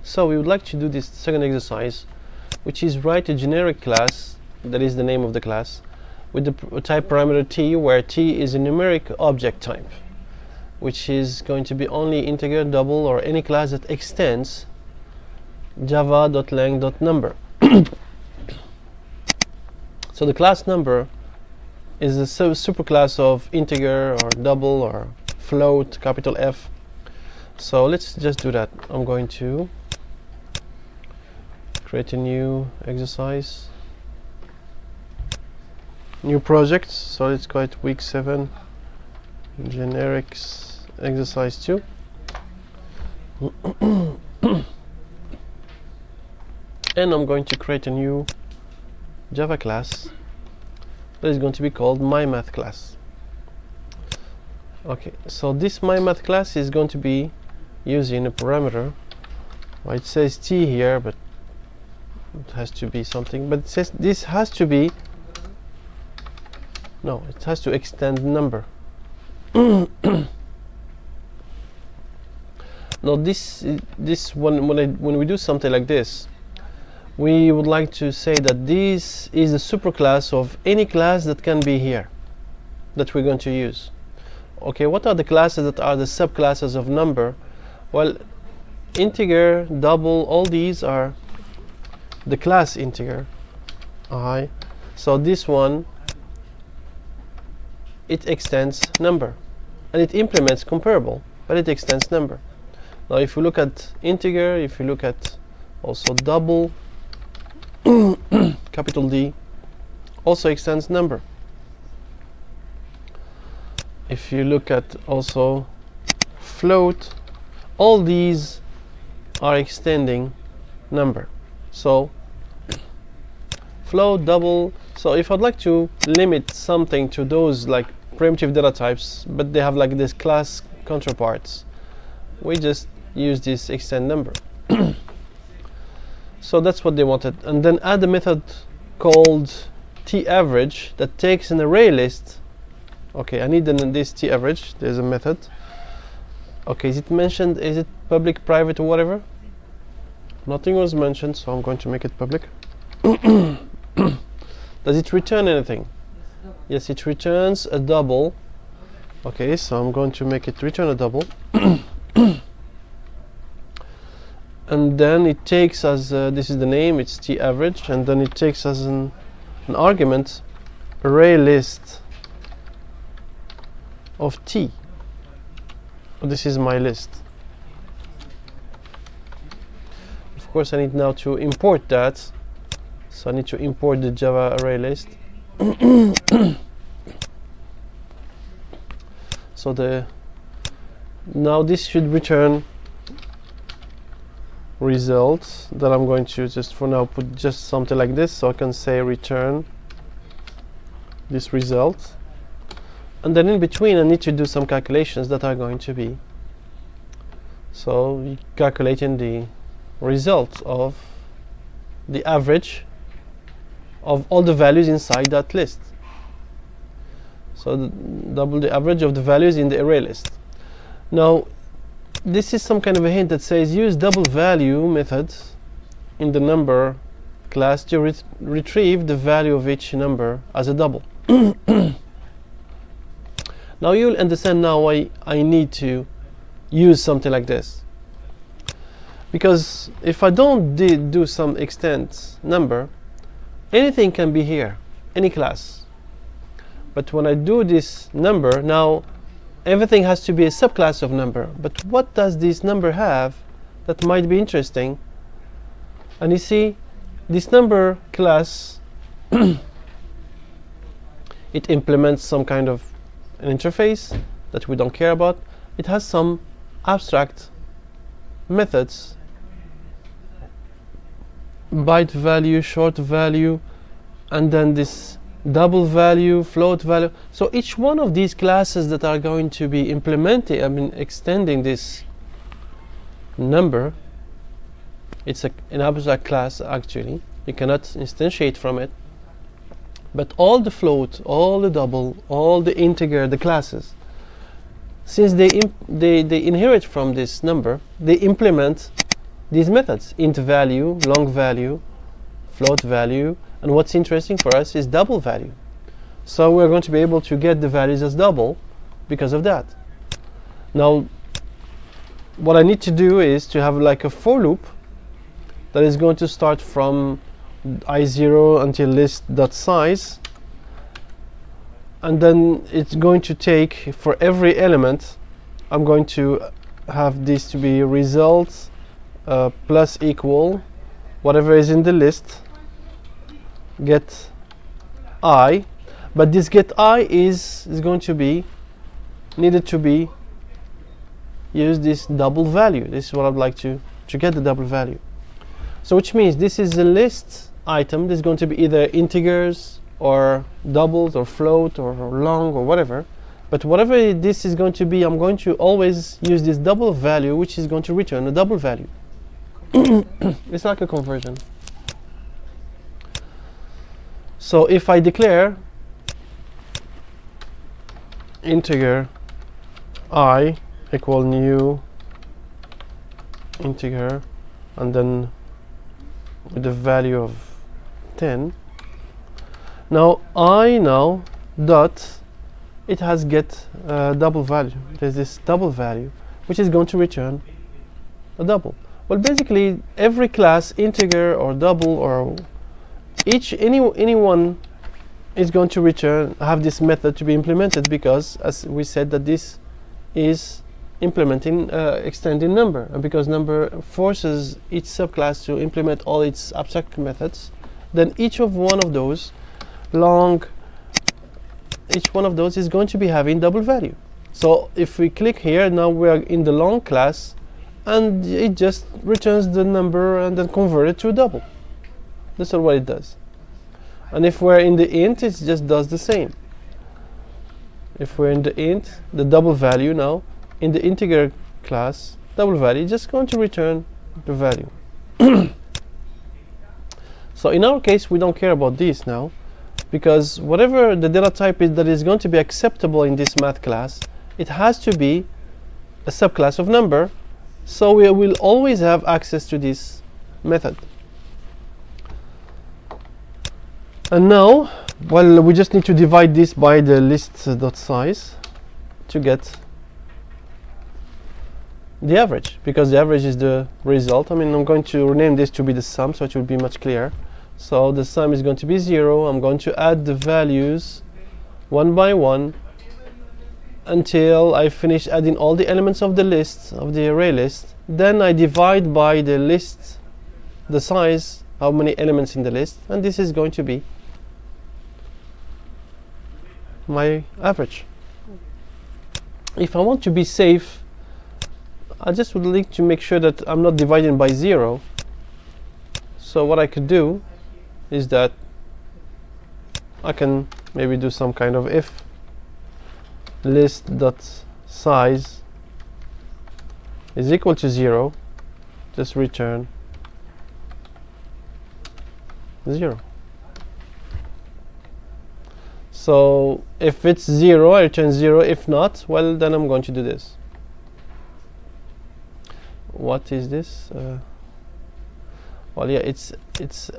So we would like to do this second exercise, which is write a generic class, that is the name of the class, with the type parameter t, where t is a numeric object type, which is going to be only integer, double, or any class that extends java.lang.number. So the class number is a superclass of integer or double or float, capital F. So let's just do that. I'm going to create a new exercise, new project. So let's call it week 7 generics exercise 2. And I'm going to create a new Java class that is going to be called myMath class. Okay, so this myMath class is going to be using a parameter. Well, it says t here, but it has to be something. But it says this has to be, no, it has to extend number. Now when we do something like this, we would like to say that this is a superclass of any class that can be here that we're going to use. Okay, what are the classes that are the subclasses of number? Well, integer, double, all these are the class integer. So this one, it extends number, and it implements comparable, but it extends number. Now if you look at integer, if you look at also double, capital D, also extends number. If you look at also float, all these are extending number. So float, double. So if I'd like to limit something to those like primitive data types, but they have like this class counterparts, we just use this extend number. So that's what they wanted, and then add a method called taverage that takes an array list. Okay, I need this taverage. There's a method. Okay, is it mentioned? Is it public, private, or whatever? Nothing was mentioned, so I'm going to make it public. Does it return anything? Yes, it returns a double. Okay, so I'm going to make it return a double. And then it takes as this is the name, it's taverage, and then it takes as an argument array list of t. This is my list. Of course, I need now to import that, so I need to import the Java array list. So now this should return results that I'm going to just for now put just something like this, so I can say return this result, and then in between I need to do some calculations that are going to be so calculating the result of the average of all the values inside that list. So double the average of the values in the array list. Now this is some kind of a hint that says use double value method in the number class to retrieve the value of each number as a double. Now you'll understand now why I need to use something like this, because if I don't do some extend number, anything can be here, any class. But when I do this number, now everything has to be a subclass of number. But what does this number have that might be interesting? And you see, this number class, it implements some kind of an interface that we don't care about. It has some abstract methods, byte value, short value, and then this double value, float value. So each one of these classes that are going to be implementing, extending this number, it's an abstract class actually. You cannot instantiate from it. But all the float, all the double, all the integer, the classes, since they inherit from this number, they implement these methods: int value, long value, float value, and what's interesting for us is double value. So we're going to be able to get the values as double because of that. Now what I need to do is to have like a for loop that is going to start from I0 until list.size, and then it's going to take, for every element, I'm going to have this to be results plus equal whatever is in the list get I, but this get I is going to be needed to be use this double value. This is what I'd like to get the double value. So which means this is a list item. This is going to be either integers or doubles or float or long or whatever. But whatever this is going to be, I'm going to always use this double value, which is going to return a double value. It's like a conversion. So if I declare integer I equal new integer, and then with the value of 10, now I now dot, it has get double value. There's this double value which is going to return a double. Well, basically every class, integer or double or anyone is going to return, have this method to be implemented, because as we said that this is implementing extending number, and because number forces each subclass to implement all its abstract methods, then each one of those is going to be having double value. So if we click here, now we are in the long class, and it just returns the number and then convert it to a double. That's what it does. And if we're in the int, it just does the same. If we're in the int, the double value now, in the integer class, double value is just going to return the value. So in our case, we don't care about this now, because whatever the data type is that is going to be acceptable in this math class, it has to be a subclass of number, so we will always have access to this method. And now, well, we just need to divide this by the list.size to get the average, because the average is the result. I mean, I'm going to rename this to be the sum, so it will be much clearer. So the sum is going to be 0. I'm going to add the values one by one until I finish adding all the elements of the list, of the array list. Then I divide by the list, the size, how many elements in the list, and this is going to be my average. If I want to be safe, I just would like to make sure that I'm not dividing by 0. So what I could do is that I can maybe do some kind of if list.size is equal to 0, just return 0. So if it's 0, I return 0. If not, well, then I'm going to do this. What is this? Well, yeah, it's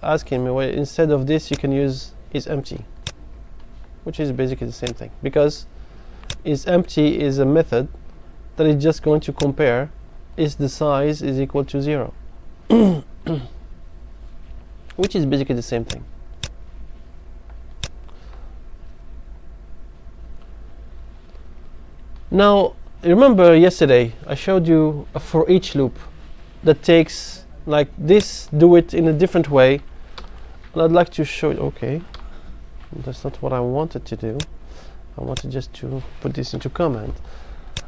asking me, well, instead of this you can use is empty, which is basically the same thing, because is empty is a method that is just going to compare is the size is equal to 0, which is basically the same thing. Now remember yesterday I showed you a for each loop that takes like this, do it in a different way, and I'd like to show you. Okay, that's not what I wanted to do. I wanted just to put this into comment.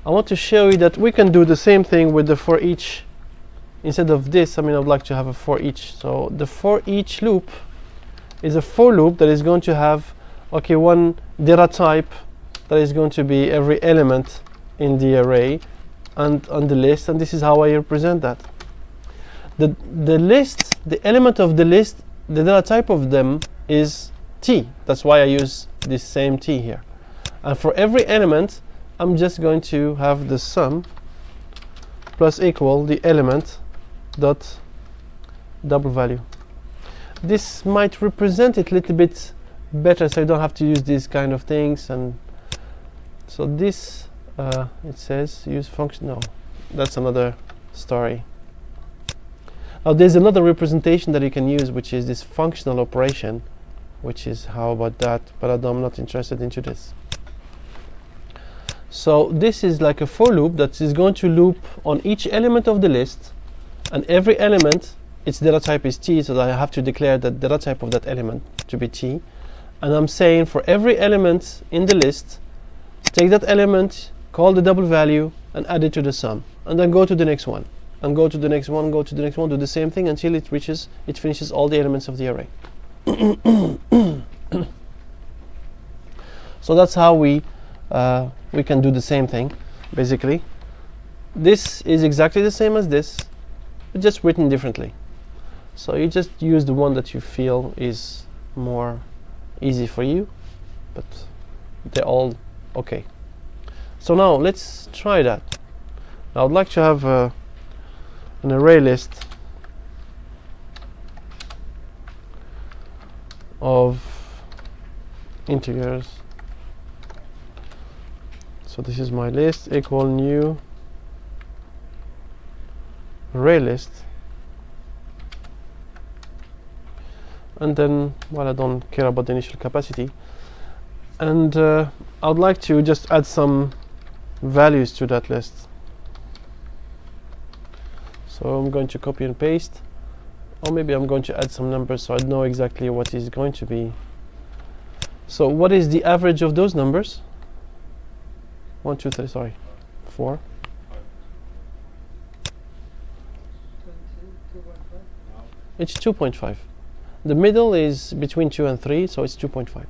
I want to show you that we can do the same thing with the for each. Instead of this, I mean, I'd like to have a for each. So the for each loop is a for loop that is going to have, okay, one data type that is going to be every element in the array and on the list, and this is how I represent that. The list, the element of the list, the data type of them is t. That's why I use this same t here. And for every element, I'm just going to have the sum plus equal the element dot double value. This might represent it a little bit better, so you don't have to use these kind of things. And so this it says use function. No, that's another story. Now there's another representation that you can use, which is this functional operation, which is how about that, but I'm not interested into this. So this is like a for loop that is going to loop on each element of the list, and every element, its data type is t, so that I have to declare that data type of that element to be t. And I'm saying for every element in the list, take that element, call the double value, and add it to the sum, and then go to the next one, and go to the next one, go to the next one, do the same thing until it finishes all the elements of the array. So that's how we can do the same thing, basically. This is exactly the same as this, but just written differently. So you just use the one that you feel is more easy for you, but they're all okay. So now let's try that. I would like to have an array list of integers. So this is my list, equal new array list. And then, well, I don't care about the initial capacity. And I would like to just add some values to that list. So I'm going to copy and paste, or maybe I'm going to add some numbers so I know exactly what is going to be. So what is the average of those numbers? 1, 2, 3, sorry, 4. It's 2.5. The middle is between 2 and 3, so it's 2.5.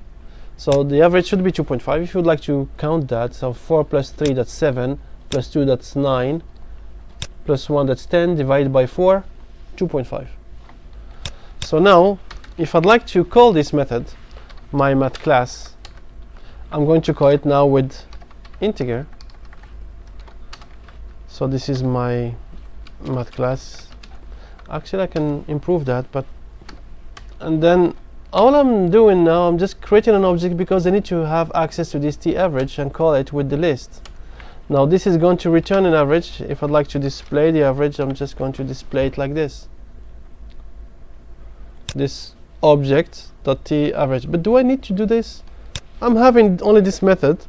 So the average should be 2.5. If you would like to count that, so 4 plus 3, that's 7, plus 2, that's 9, plus 1, that's 10, divided by 4, 2.5. So now, if I'd like to call this method, my math class, I'm going to call it now with integer. So this is my math class. Actually, I can improve that, but and then all I'm doing now, I'm just creating an object because I need to have access to this t average and call it with the list. Now this is going to return an average. If I'd like to display the average, I'm just going to display it like this. This object dot t average. But do I need to do this? I'm having only this method.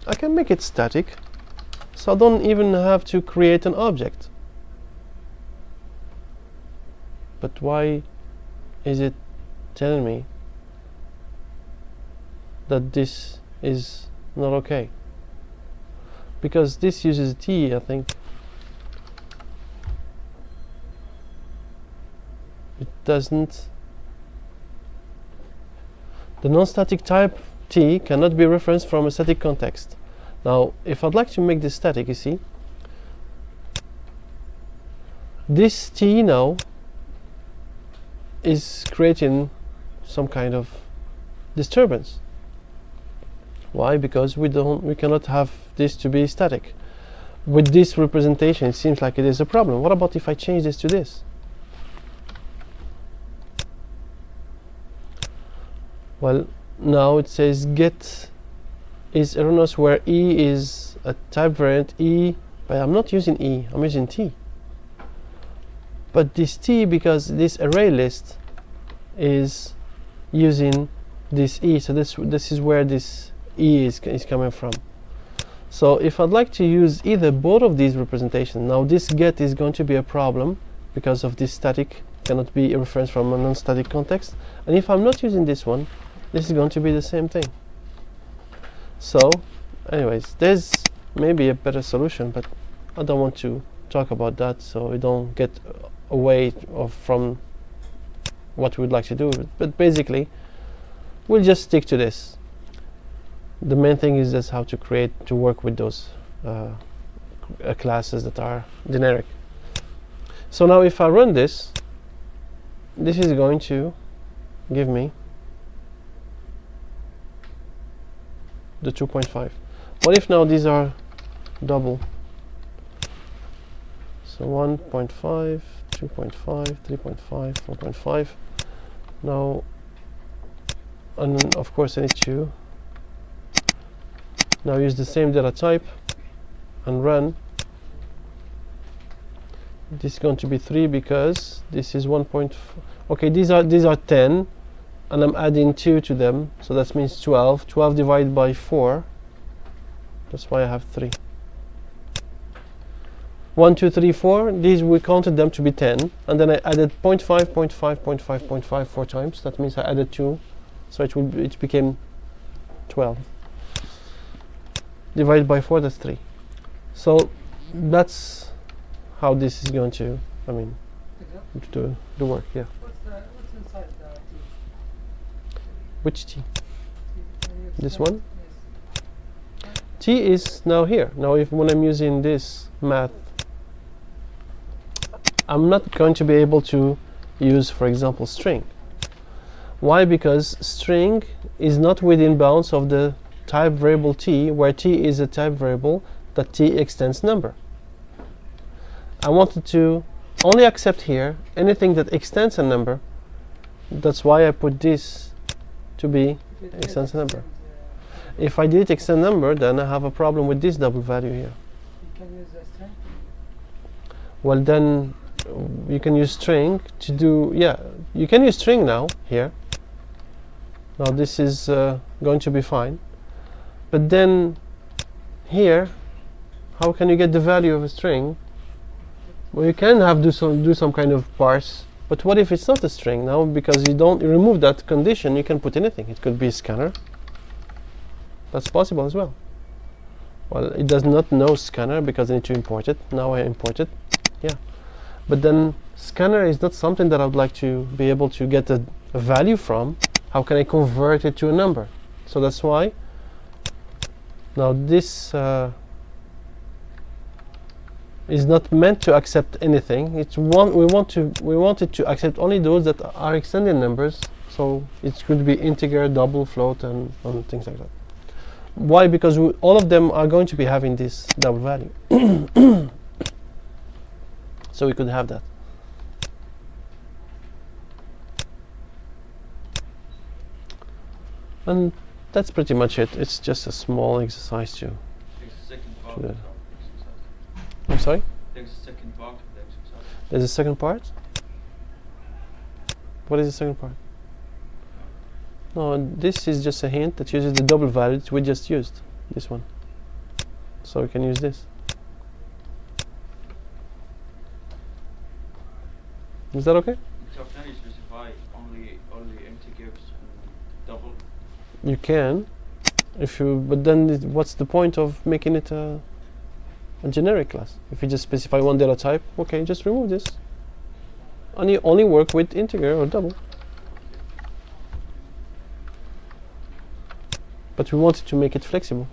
I can make it static, so I don't even have to create an object. But why is it telling me that this is not okay? Because this uses t, I think. It doesn't. The non-static type t cannot be referenced from a static context. Now, if I'd like to make this static, you see, this t now is creating some kind of disturbance. Why? Because we cannot have this to be static. With this representation, it seems like it is a problem. What about if I change this to this? Well, now it says get is erroneous where e is a type variant e, but I'm not using e, I'm using t. But this t, because this array list is using this e, so this is where this e is coming from. So if I'd like to use either both of these representations, now this get is going to be a problem because of this static cannot be a reference from a non-static context, and if I'm not using this one, this is going to be the same thing. So anyways, there's maybe a better solution, but I don't want to talk about that so we don't get away from what we'd like to do. But basically we'll just stick to this. The main thing is just how to work with those classes that are generic. So now if I run this, this is going to give me the 2.5. What if now these are double? So So 1.5, 2.5, 3.5, 4.5. Now, and of course I need to now use the same data type and run. This is going to be 3 because this is 1.4. Okay, these are 10, and I'm adding 2 to them, so that means 12. 12 divided by 4. That's why I have 3. 1, 2, 3, 4. These we counted them to be 10, and then I added 0.5, 0.5, 0.5, 0.5 4 times. That means I added 2, so it became 12. Divided by 4, that's 3. So that's how this is going to, I mean, do the work. Yeah. What's inside the T? Which T? This Yes. one? T is now here. Now when I'm using this math, I'm not going to be able to use, for example, string. Why? Because string is not within bounds of the type variable T, where T is a type variable that T extends number. I wanted to only accept here anything that extends a number. That's why I put this to be extends a number. If I did extend number, then I have a problem with this double value here. You can use a string? Well, then you can use string to do, yeah, you can use string now here. Now this is going to be fine. But then here, how can you get the value of a string? Well, you can do some kind of parse, but what if it's not a string now? Because you remove that condition, you can put anything. It could be a scanner. That's possible as well. Well, it does not know scanner because I need to import it. Now I import it. Yeah. But then scanner is not something that I would like to be able to get a value from. How can I convert it to a number? So that's why now this is not meant to accept anything. We want it to accept only those that are extended numbers. So it could be integer, double, float, and things like that. Why? Because all of them are going to be having this double value. So we could have that. And that's pretty much it. It's just a small exercise to do that. I'm sorry? There's a second part of the exercise. There's a second part? What is the second part? No, this is just a hint that uses the double value that we just used. This one. So we can use this. Is that okay? So can you specify only integers and double? You can, but then what's the point of making it a generic class? If you just specify one data type, okay, just remove this. Only work with integer or double. But we wanted to make it flexible.